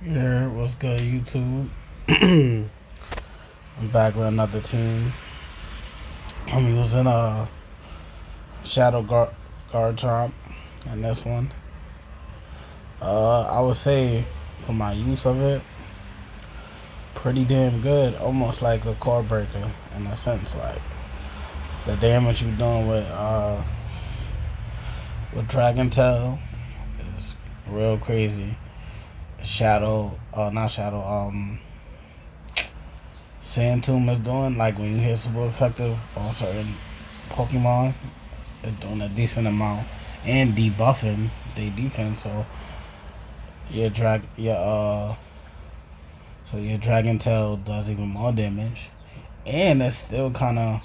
Yeah, what's good, YouTube? I'm back with another team. I'm using a Shadow Guard Trump in this one. I would say for my use of it, pretty damn good. Almost like a core breaker in a sense. Like the damage you're doing with Dragon Tail is real crazy. Not Shadow, Sand Tomb is doing, like when you hit super effective on certain Pokemon, it's doing a decent amount and debuffing their defense. So your Dragon Tail does even more damage, and it's still kind of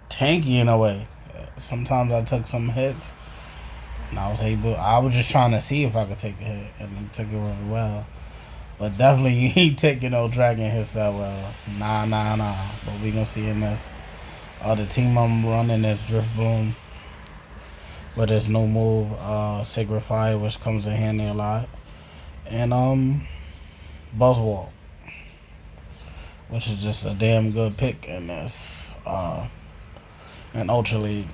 tanky in a way. Sometimes I took some hits, and I was just trying to see if I could take a hit, and then took it really well. But definitely you ain't taking no dragon hits that well. Nah. But we gonna see in this. The team I'm running is Drift Bloom. With his new move, Sacred Fire, which comes in handy a lot. And Buzzwall, which is just a damn good pick in this in Ultra League.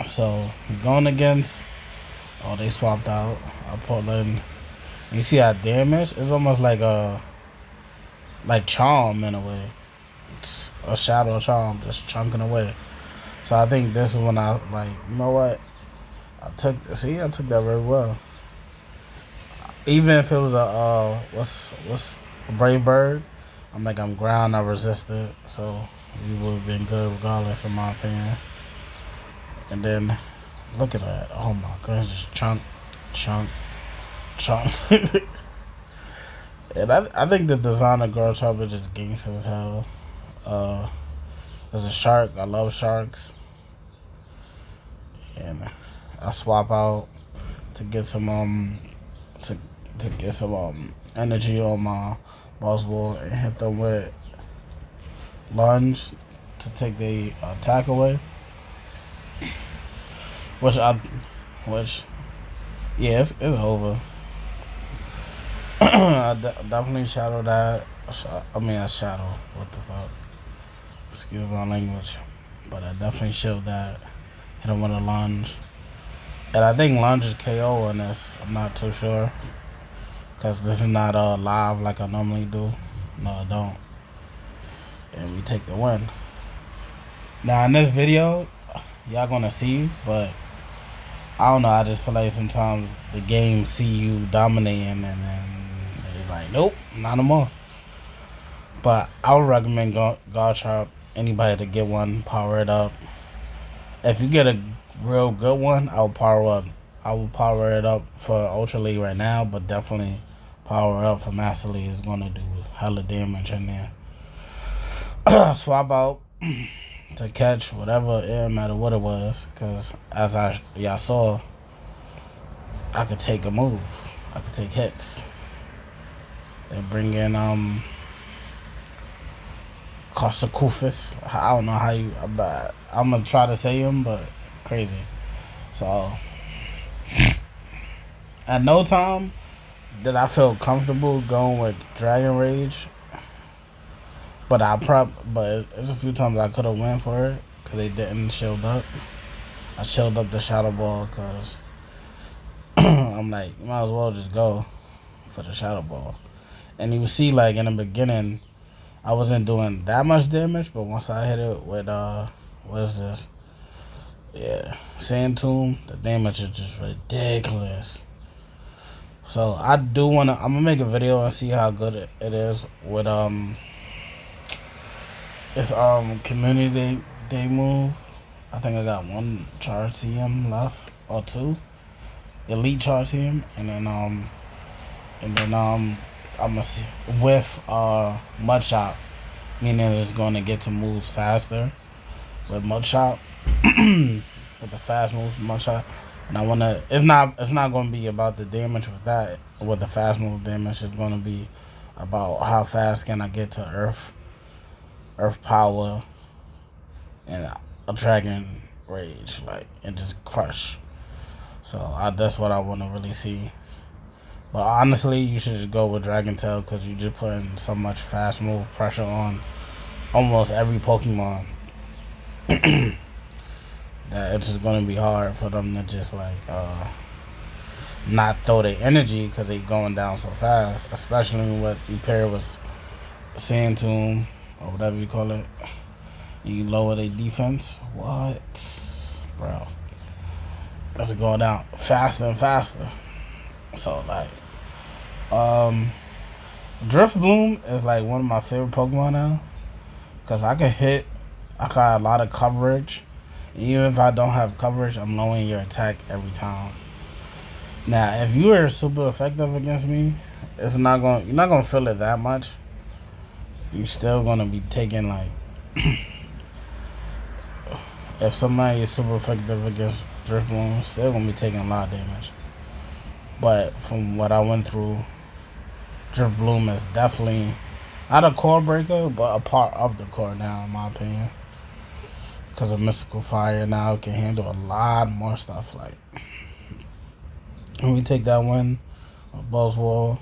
So going against they swapped out Portland. You see that damage? It's almost like Charm in a way. It's a Shadow Charm just chunking away. So I think this is when I like, you know what? I took that very well. Even if it was what's a Brave Bird, I'm ground, I resisted, so we would have been good regardless, in my opinion. And then look at that! Oh my goodness, just chunk. And I think the design of Girl Chop is just gangster as hell. There's a shark. I love sharks, and I swap out to get some to get some energy on my Buzzwole and hit them with lunge to take the attack away. Which yeah, it's over. I definitely shadow that. I shadow. What the fuck? Excuse my language. But I definitely showed that. Hit him with a lunge. And I think lunge is KO on this. I'm not too sure. Because this is not live like I normally do. No, I don't. And we take the win. Now, in this video, y'all gonna see, but I don't know. I just feel like sometimes the game see you dominating and then they're like, nope, not no more. But I would recommend Guard Sharp, anybody to get one, power it up. If you get a real good one, I will power it up for Ultra League right now, but definitely power up for Master League is gonna do hella damage in there. Swap out to catch whatever, it didn't matter what it was, because as y'all saw, I could take a move. I could take hits. They bring in Kosakufis. I don't know how I'm gonna try to say him, but crazy. So at no time did I feel comfortable going with Dragon Rage. But it's a few times I could have went for it because they didn't shield up. I shielded up the Shadow Ball because I'm like, you might as well just go for the Shadow Ball. And you see, like in the beginning, I wasn't doing that much damage, but once I hit it with what is this? Yeah, Sand Tomb, the damage is just ridiculous. So I'm gonna make a video and see how good it is with it's community day move. I think I got one charge TM left or two. Elite charge TM, and then I'm gonna see with Mudshot, meaning it's gonna get to moves faster with Mudshot. With the fast moves Mudshot. And it's not gonna be about the damage with that with the fast move damage, it's gonna be about how fast can I get to Earth power and a Dragon Rage, like, and just crush. So that's what I want to really see. But honestly, you should just go with Dragon Tail because you just putting so much fast move pressure on almost every Pokemon that it's just gonna be hard for them to just like not throw their energy because they going down so fast. Especially what you pair with Sand Tomb or whatever you call it. You lower their defense. What, bro? That's going down faster and faster. So like, Drift Bloom is like one of my favorite Pokemon now, cause I got a lot of coverage. Even if I don't have coverage, I'm lowering your attack every time. Now, if you are super effective against me, you're not gonna feel it that much. You're still gonna be taking like, if somebody is super effective against Drift Bloom, still gonna be taking a lot of damage. But from what I went through, Drift Bloom is definitely not a core breaker, but a part of the core now, in my opinion. Because of Mystical Fire now, it can handle a lot more stuff. Like, when we take that one, Buzzwole,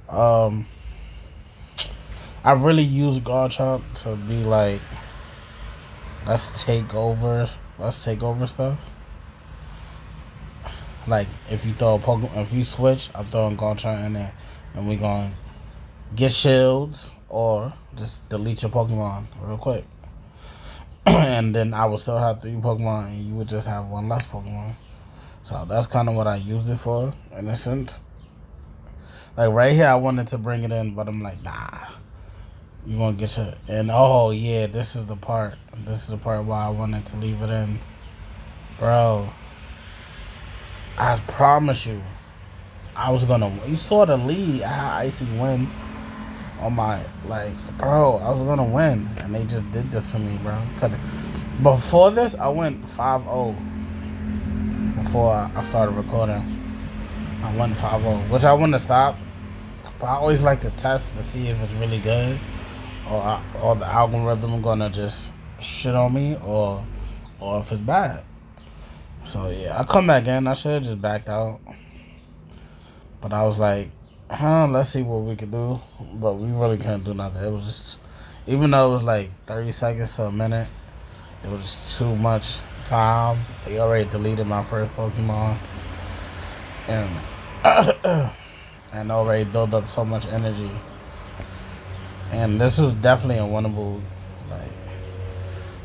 I really use Garchomp to be like, let's take over stuff. Like, if you throw a Pokemon, if you switch, I'm throwing Garchomp in there, and we gonna get shields or just delete your Pokemon real quick. And then I would still have 3 Pokemon, and you would just have 1 less Pokemon. So that's kind of what I used it for, in a sense. Like, right here, I wanted to bring it in, but I'm like, nah. You gonna get your... And, oh, yeah, this is the part. This is the part why I wanted to leave it in. Bro, I promise you, I was gonna... You saw the lead. I had Icy win on my... Like, bro, I was gonna win. And they just did this to me, bro. Before this, I went 5-0. Before I started recording, I went 5-0. Which I wouldn't have stopped. But I always like to test to see if it's really good. Or the algorithm gonna just shit on me. Or if it's bad. So yeah, I come back in. I should have just backed out. But I was like, let's see what we could do. But we really couldn't do nothing. It was just, even though it was like 30 seconds to a minute, it was just too much time. They already deleted my first Pokemon. And already built up so much energy. And this was definitely a winnable, like,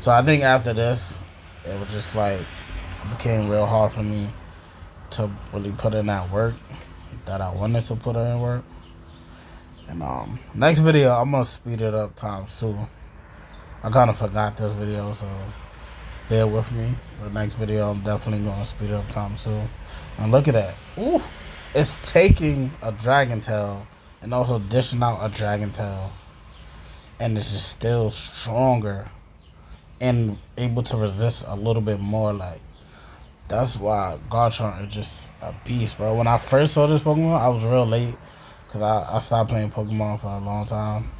so I think after this, it was just like, it became real hard for me to really put in that work that I wanted to put in work. And next video, I'm gonna speed it up times 2. I kind of forgot this video, so bear with me. The next video, I'm definitely gonna speed it up times 2. And look at that. Ooh, it's taking a Dragon Tail and also dishing out a Dragon Tail, and it's just still stronger and able to resist a little bit more. Like, that's why Garchomp is just a beast, bro. When I first saw this Pokemon, I was real late because I stopped playing Pokemon for a long time.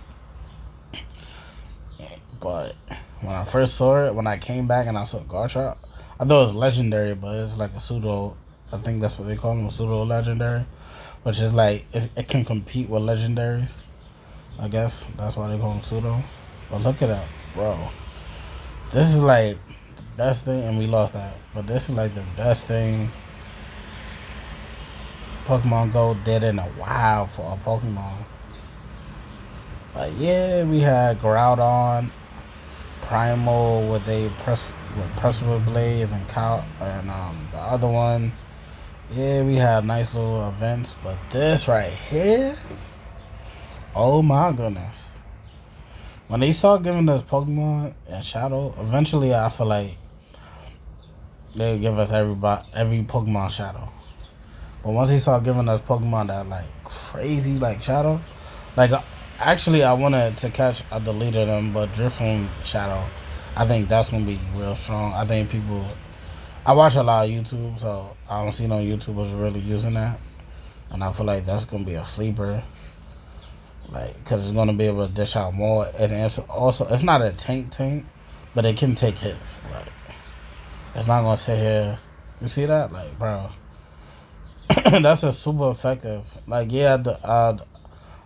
But when I first saw it, when I came back and I saw Garchomp, I thought it was legendary, but it's like a pseudo. I think that's what they call them, a pseudo legendary, which is like it can compete with legendaries. I guess that's why they call them pseudo. But look at that, bro. This is like the best thing, and we lost that. But this is like the best thing Pokemon Go did in a while for a Pokemon. But yeah, we had Groudon, Primal with Pressable Blades and the other one. Yeah, we had nice little events, but this right here, oh my goodness. When they start giving us Pokemon and Shadow, eventually I feel like they'll give us every Pokemon Shadow. But once they start giving us Pokemon that like crazy like Shadow, like actually I wanted to catch, I deleted them, but Drifloon Shadow, I think that's gonna be real strong. I think I watch a lot of YouTube, so I don't see no YouTubers really using that, and I feel like that's gonna be a sleeper. Like, because it's going to be able to dish out more. And it's also, it's not a tank, but it can take hits. Like, it's not going to sit here. You see that? Like, bro. That's a super effective. Like, yeah,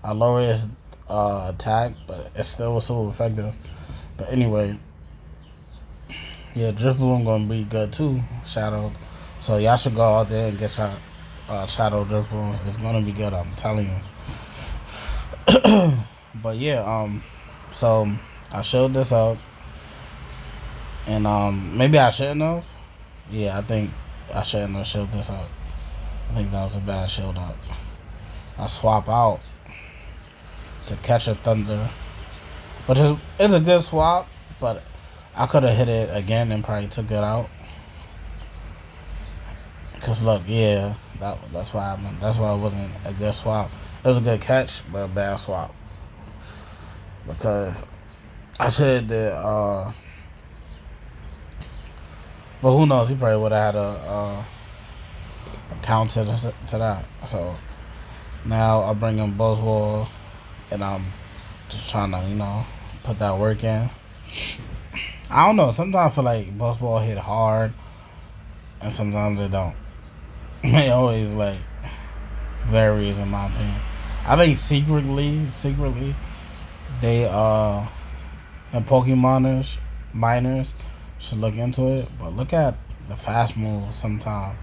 I lower his attack, but it still was super effective. But anyway, yeah, Drift Bloom gonna be good too, Shadow. So y'all should go out there and get your Shadow Drift Blooms. It's gonna be good, I'm telling you. But yeah, so I showed this up, and maybe I shouldn't have. Yeah, I think I shouldn't have showed this up. I think that was a bad shield up. I swap out to catch a Thunder, which is a good swap, but I could have hit it again and probably took it out. Cause look, yeah, that's why happened. That's why it wasn't a good swap. It was a good catch, but a bad swap. Because I should have did, but who knows? He probably would have had a counter to that. So now I bring in Buzzwole, and I'm just trying to, put that work in. I don't know. Sometimes I feel like Buzzwole hit hard, and sometimes it don't. It always varies in my opinion. I think secretly, they and Pokemon miners should look into it. But look at the fast moves sometimes.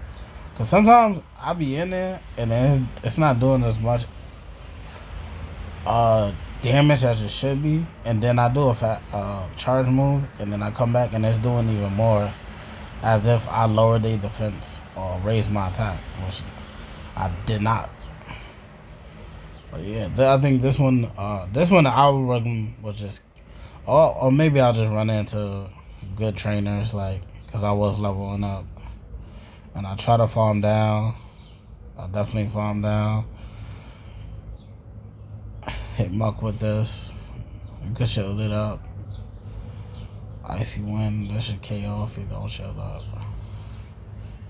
Cause sometimes I be in there and then it's not doing as much damage as it should be, and then I do a charge move, and then I come back and it's doing even more, as if I lowered the defense or raised my attack, which I did not. But yeah, I think this one the algorithm was just, or maybe I'll just run into good trainers, cause I was leveling up. And I try to farm down. I definitely farm down. Hit Muck with this. You could shield it up. Icy Wind. This should KO if he don't shield up.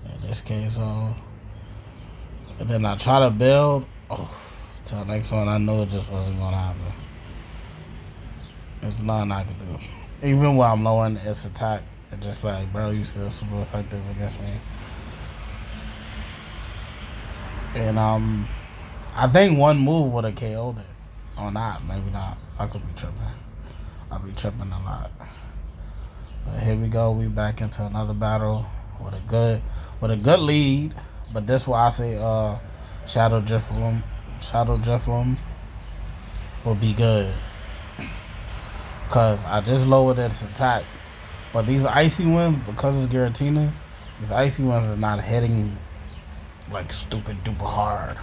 In this case, and then I try to build. Till the next one, I knew it just wasn't gonna happen. There's nothing I can do. Even when I'm lowering its attack, it's just bro, you still super effective against me. And I think one move would have KO'd it. Or not, maybe not. I could be tripping. I'll be tripping a lot. But here we go. We back into another battle with a good lead. But this why I say Shadow Drift Room will be good. Cause I just lowered its attack. But these Icy Winds, because it's Giratina, these Icy Winds is not hitting stupid duper hard,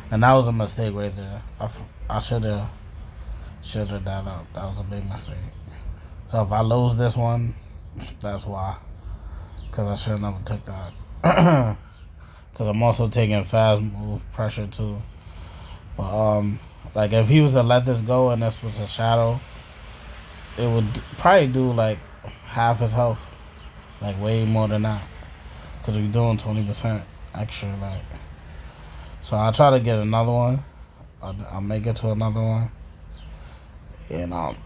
and that was a mistake right there. I should have that up. That was a big mistake. So if I lose this one, that's why. Cause I should have never took that. Cause I'm also taking fast move pressure too. But if he was to let this go and this was a Shadow, it would probably do half his health, way more than that. Cause we're doing 20%. Extra, so I'll try to get another one. I'll make it to another one, and of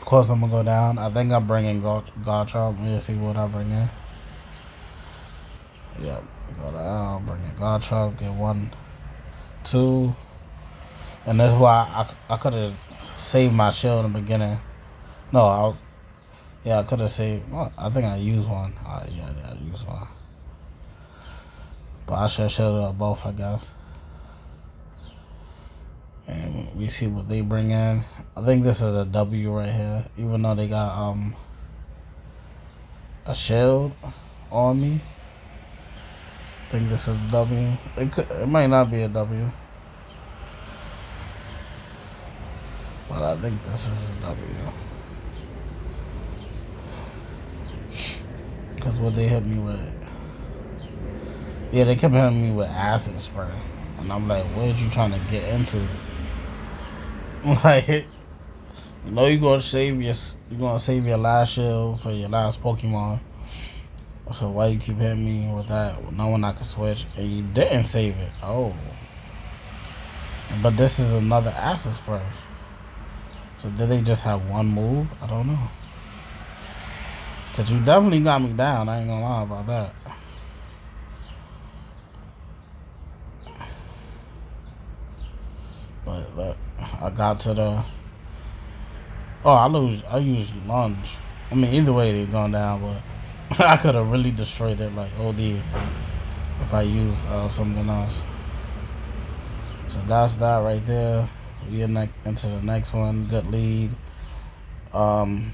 course I'm gonna go down. I think I'm bringing Garchomp. Let's see what I bring in. Yep, go down, bring in Garchomp, get 1, 2, and that's why I could have saved my shield in the beginning. No, I could have saved. Well, I think I used one. Yeah, I used one. But I should showed up both, I guess. And we see what they bring in. I think this is a W right here. Even though they got a shield on me. I think this is a W. It might not be a W. But I think this is a W. Because what they hit me with. Yeah, they kept hitting me with acid spray. And I'm like, what are you trying to get into? You're gonna save your last shield for your last Pokemon. So why you keep hitting me with that? Knowing I could switch and you didn't save it. Oh. But this is another acid spray. So did they just have one move? I don't know. Cause you definitely got me down. I ain't gonna lie about that. But look, I got to the. Oh, I use lunge. I mean, either way they going down, but I could have really destroyed it like OD if I used something else. So that's that right there. We get into the next one. Good lead. I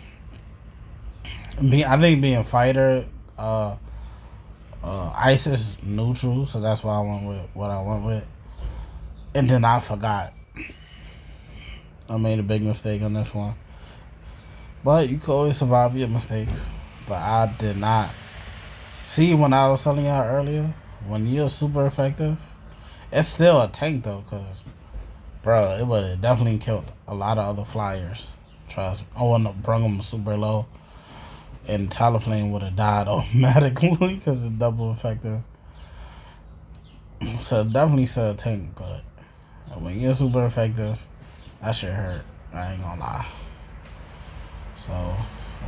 think being fighter, ice is neutral, so that's why I went with what I went with. And then I forgot. I made a big mistake on this one. But you can always survive your mistakes. But I did not. See, when I was telling y'all earlier, when you're super effective, it's still a tank though, because, bro, it would have definitely killed a lot of other flyers. Trust me. I wouldn't have brung them super low. And Talonflame would have died automatically because it's double effective. So definitely still a tank, but when you're super effective, that shit hurt. I ain't gonna lie. So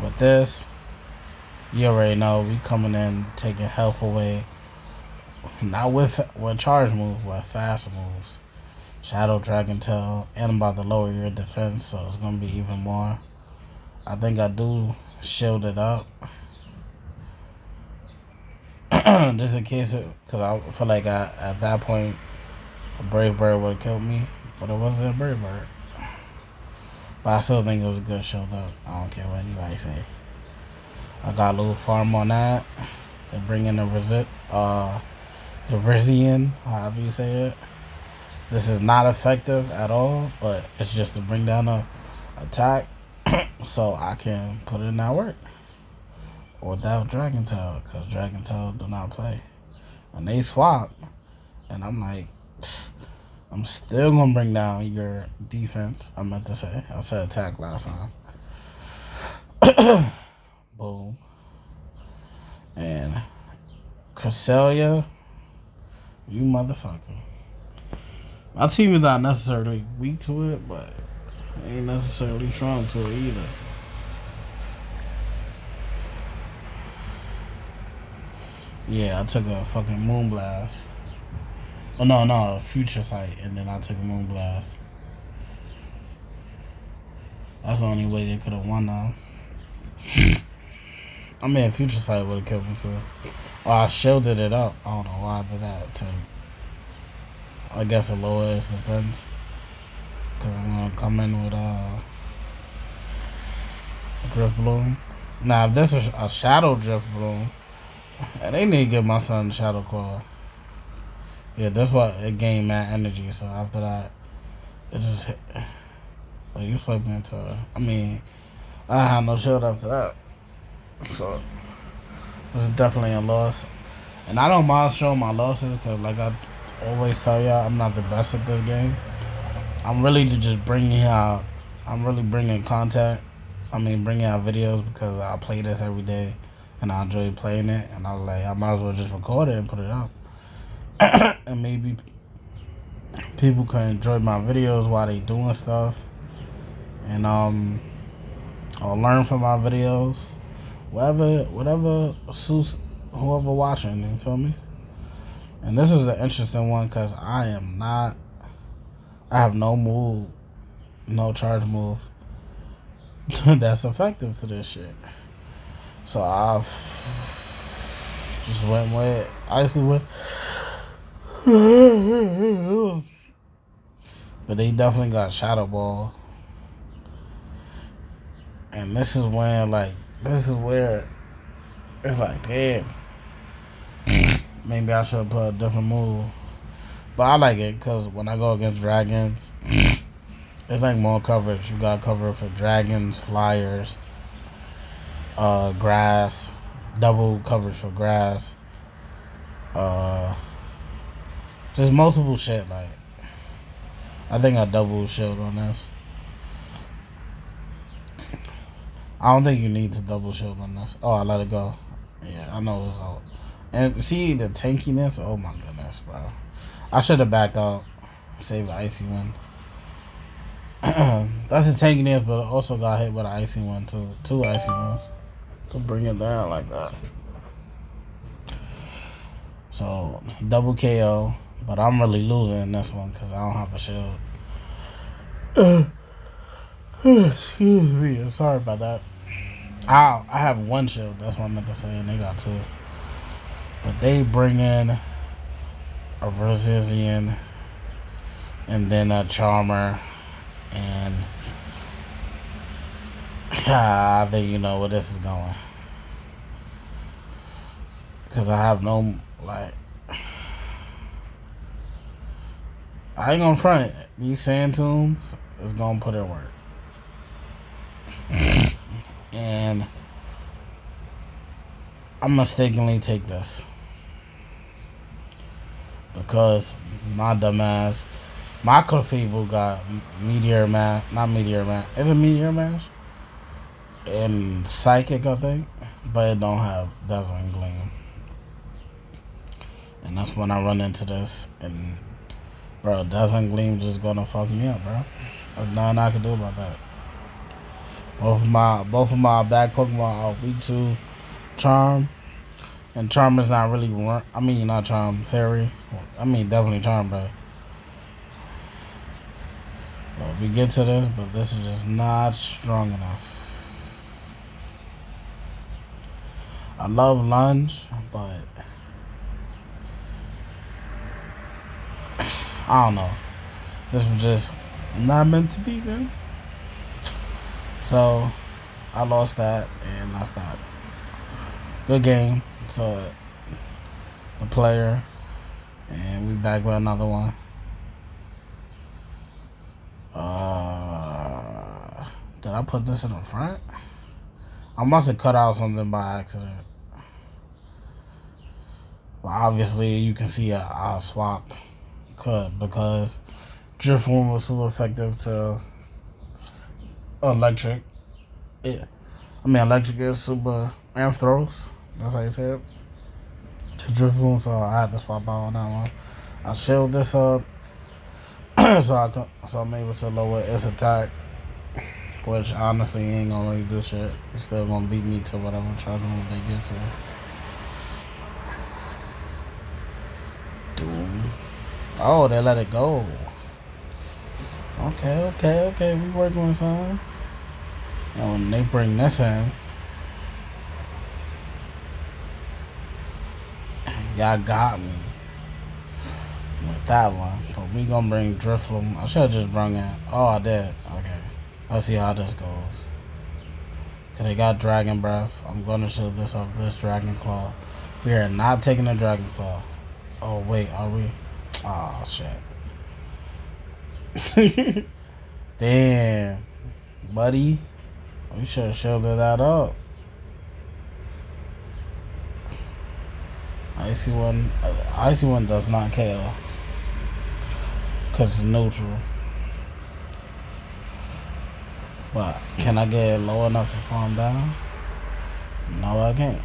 with this, you already know we coming in taking health away. Not with charge moves, but fast moves. Shadow, Dragon Tail, and I'm about to lower your defense, so it's gonna be even more. I think I do shield it up. Just in case, because I feel like at that point, a Brave Bird would have killed me, but it wasn't a Brave Bird. But I still think it was a good shield up. I don't care what anybody say. I got a little farm on that. They bring in the Rizian, however you say it. This is not effective at all, but it's just to bring down a attack so I can put it in that work. Or without Dragon Tail, because Dragon Tail do not play. And they swap. And I'm like, I'm still going to bring down your defense. I meant to say. I said attack last time. Boom. And Cresselia, you motherfucker. My team is not necessarily weak to it, but ain't necessarily strong to it either. Yeah, I took a fucking Moonblast. Oh, no, Future Sight, and then I took a Moonblast. That's the only way they could have won now. I mean, Future Sight would have killed me too. Or I shielded it up. I don't know why I did that. To, I guess, a lower its defense. Because I'm going to come in with Drift Bloom. Now, if this is a Shadow Drift Bloom, they need to give my son Shadow Claw. Yeah, that's what it gained mad energy. So after that, it just hit. But you swept me into. I mean, I had no shield after that. So this is definitely a loss. And I don't mind showing my losses because, like I always tell y'all, I'm not the best at this game. I'm really just bringing out. I'm really bringing content. I mean, bringing out videos because I play this every day. And I enjoy playing it, and I was like, I might as well just record it and put it up. And maybe people can enjoy my videos while they doing stuff. And or learn from my videos. Whatever suits whoever watching, you feel me? And this is an interesting one because I have no move, no charge move that's effective to this shit. So I just went with Icy Wind. But they definitely got Shadow Ball. And this is where it's like, damn. Maybe I should put a different move. But I like it because when I go against dragons, it's like more coverage. You got cover for dragons, flyers, grass, double coverage for grass, just multiple shit. Like, I think I double shield on this. I don't think you need to double shield on this. Oh, I let it go. Yeah, I know it's out. And see the tankiness. Oh my goodness, bro. I should have backed out, save the Icy Wind. That's the tankiness, but also got hit with an Icy Wind too. 2 Icy Winds to bring it down like that. So double KO, but I'm really losing in this one because I don't have a shield. Excuse me. I'm sorry about that. I have one shield. That's what I meant to say, and they got two. But they bring in a Verzizian, and then a Charmer, and I think you know where this is going. Because I have no, like, I ain't gonna front. These Sand Tombs is gonna put in work. And I mistakenly take this. Because my dumbass, my Clefable got Meteor Mash, not Meteor Mash. Is it Meteor Mash? And Psychic, I think. But it don't have Dazzling Gleam. And that's when I run into this. And, bro, Dazzling Gleam just gonna fuck me up, bro. There's nothing I can do about that. Both of my back Pokemon are weak to Charm. And Charm is not really, I mean, not Charm, Fairy. I mean, definitely Charm, but we get to this, but this is just not strong enough. I love Lunge, but I don't know. This was just not meant to be, man. So I lost that, and I stopped. Good game. So the player, and we back with another one. Did I put this in the front? I must have cut out something by accident. But obviously you can see I swapped because Drifloon was super effective to Electric. Electric is super Anthros. That's how you say it. To Drifloon, so I had to swap out on that one. I shielded this up, so I'm able to lower its attack, which honestly ain't gonna really do shit. It's still gonna beat me to whatever charge move they get to. Doom. Oh, they let it go. Okay. We working with something. And when they bring this in, y'all got me with that one. But we gonna bring Drifloon. I should have just brung it. Oh, I did. Okay. Let's see how this goes. Cause they got Dragon Breath. I'm gonna show this off this Dragon Claw. We are not taking the Dragon Claw. Oh wait, are we? Oh shit. Damn, buddy. We should have shielded that up. Icy one does not KO. Cause it's neutral. But can I get it low enough to farm down? No, I can't.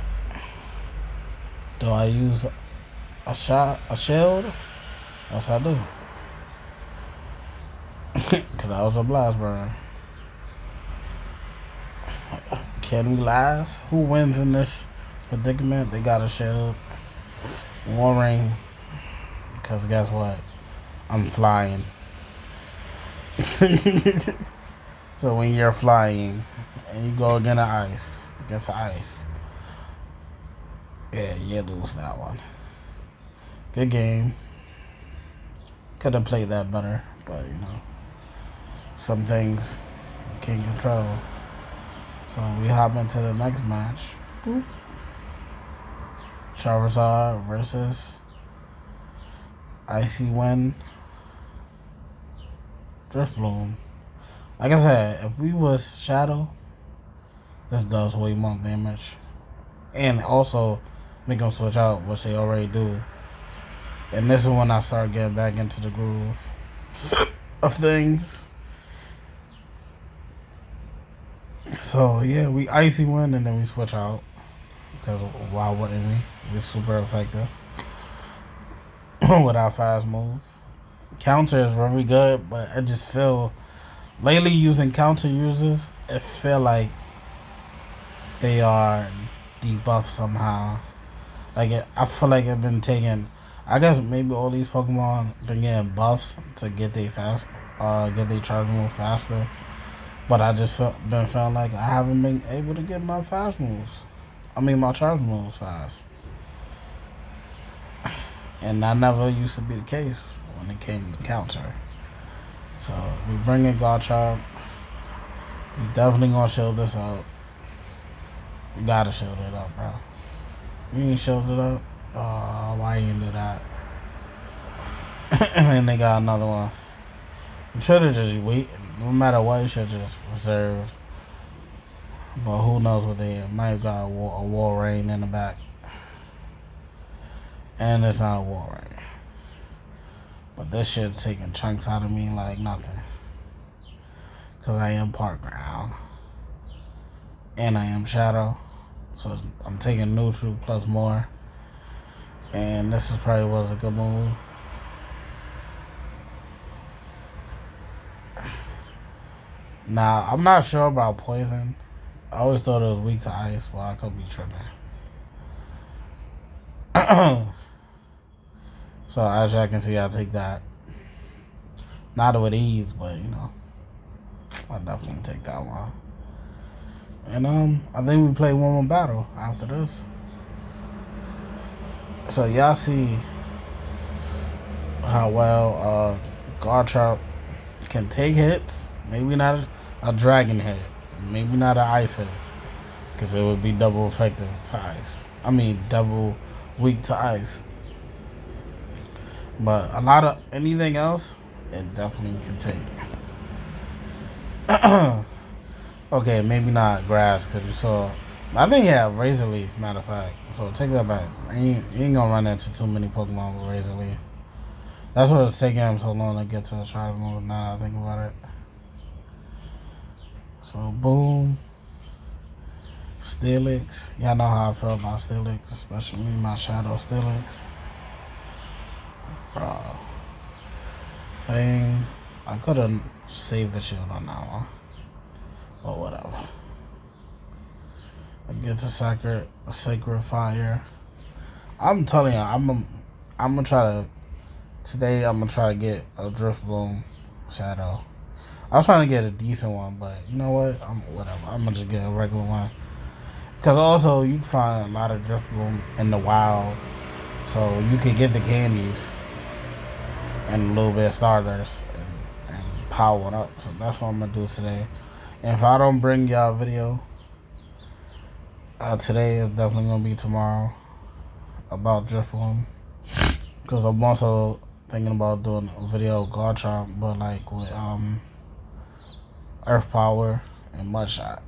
Do I use a shield? Yes, I do. Cause that was a blast burn. Can we last? Who wins in this predicament? They got a shield. Warring. Cause guess what? I'm flying. So when you're flying and you go against ice, yeah, you lose that one. Good game. Could have played that better, but you know, some things you can't control. So we hop into the next match. Boop. Charizard versus Icy Wind Drifloon. Like I said, if we was Shadow, this does way more damage. And also make them switch out, which they already do. And this is when I start getting back into the groove of things. So yeah, we Icy Wind and then we switch out. Because why wouldn't we? We're super effective with our fast move. Counter is very good, but I just feel lately using counter users, it feel like they are debuffed somehow. Like I feel like it's been taken. I guess maybe all these Pokemon been getting buffs to get their fast get their charge move faster. But I just been feeling like I haven't been able to get my fast moves. I mean my charge moves fast. And that never used to be the case when it came to counter. So we bring in Garchomp. We definitely gonna shield this up. We gotta shield it up, bro. We ain't shielded up. Why you do that? And then they got another one. You should have just wait. No matter what, you should just reserve. But who knows what they might have got a wall rain in the back. And it's not a wall rain. But this shit's taking chunks out of me like nothing. Because I am part ground. And I am shadow. So I'm taking neutral plus more. And this is probably was a good move. Now, I'm not sure about poison. I always thought it was weak to ice. Well, I could be tripping. So, as y'all can see, I'll take that. Not with ease, but, you know. I'll definitely take that one. And, I think we play one more battle after this. So, y'all see how well, Garchomp can take hits. Maybe not a dragon hit. Maybe not an ice hit. Because it would be double effective to ice. I mean, double weak to ice. But a lot of anything else, it definitely can take. Okay, maybe not grass. Because you saw... I think yeah, Razor Leaf, matter of fact. So take that back. You ain't gonna run into too many Pokemon with Razor Leaf. That's what it's taking him so long to get to the charge mode now that I think about it. So, boom. Steelix. Y'all know how I feel about Steelix, especially my Shadow Steelix. Bro. Fang. I could have saved the shield on that one. But whatever. I get to Sacred Fire. I'm telling you, I'm gonna try to... Today, I'm gonna try to get a Drift Bloom Shadow. I was trying to get a decent one, but you know what? Whatever. I'm gonna just get a regular one. Because also, you can find a lot of Drift Bloom in the wild. So you can get the candies and a little bit of Stardust and power one up. So that's what I'm gonna do today. And if I don't bring y'all a video, today is definitely gonna be tomorrow about Drift Bloom. Because I'm also thinking about doing a video of Garchomp, but like with Earth Power and Mud Shot,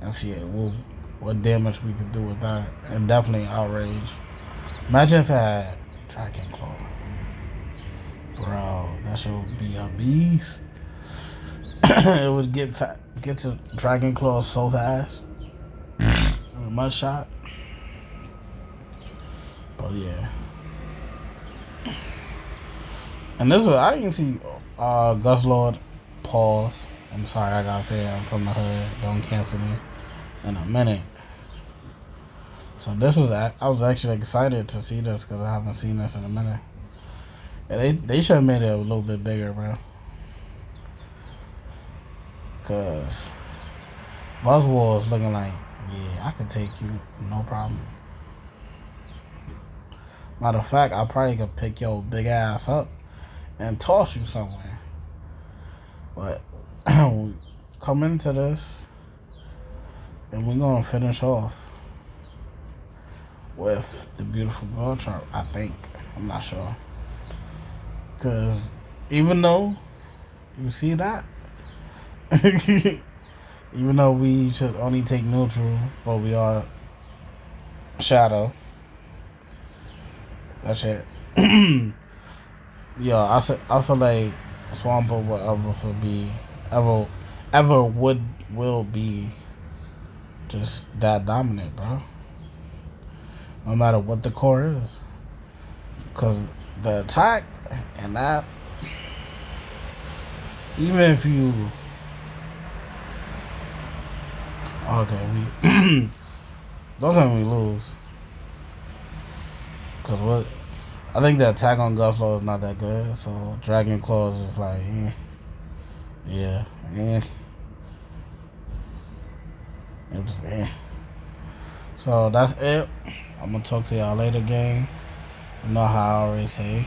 and see what damage we could do with that. And definitely Outrage. Imagine if I had Dragon Claw. Bro, that shit would be a beast. It would get to Dragon Claw so fast. With Mud Shot. But yeah. And this is, I can see Guzzlord pause. I'm sorry, I gotta say I'm from the hood. Don't cancel me in a minute. So this was, I was actually excited to see this because I haven't seen this in a minute. And they should have made it a little bit bigger, bro. Because Buzzwole is looking like, yeah, I could take you, no problem. Matter of fact, I probably could pick your big ass up and toss you somewhere. But come into this, and we're gonna finish off with the beautiful Garchomp, I think. I'm not sure. Cause even though you see that, even though we should only take neutral, but we are shadow. That's it. Yo, I feel like Swampert will be just that dominant, bro. No matter what the core is. Cause the attack and that, even if you we don't tell me we lose. Cause what I think the attack on Guzzlord is not that good, so Dragon Claw is just like, eh. Yeah. It was So that's it. I'm gonna talk to y'all later, gang. You know how I always say.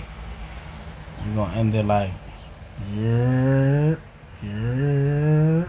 We're gonna end it like, yeah, yeah.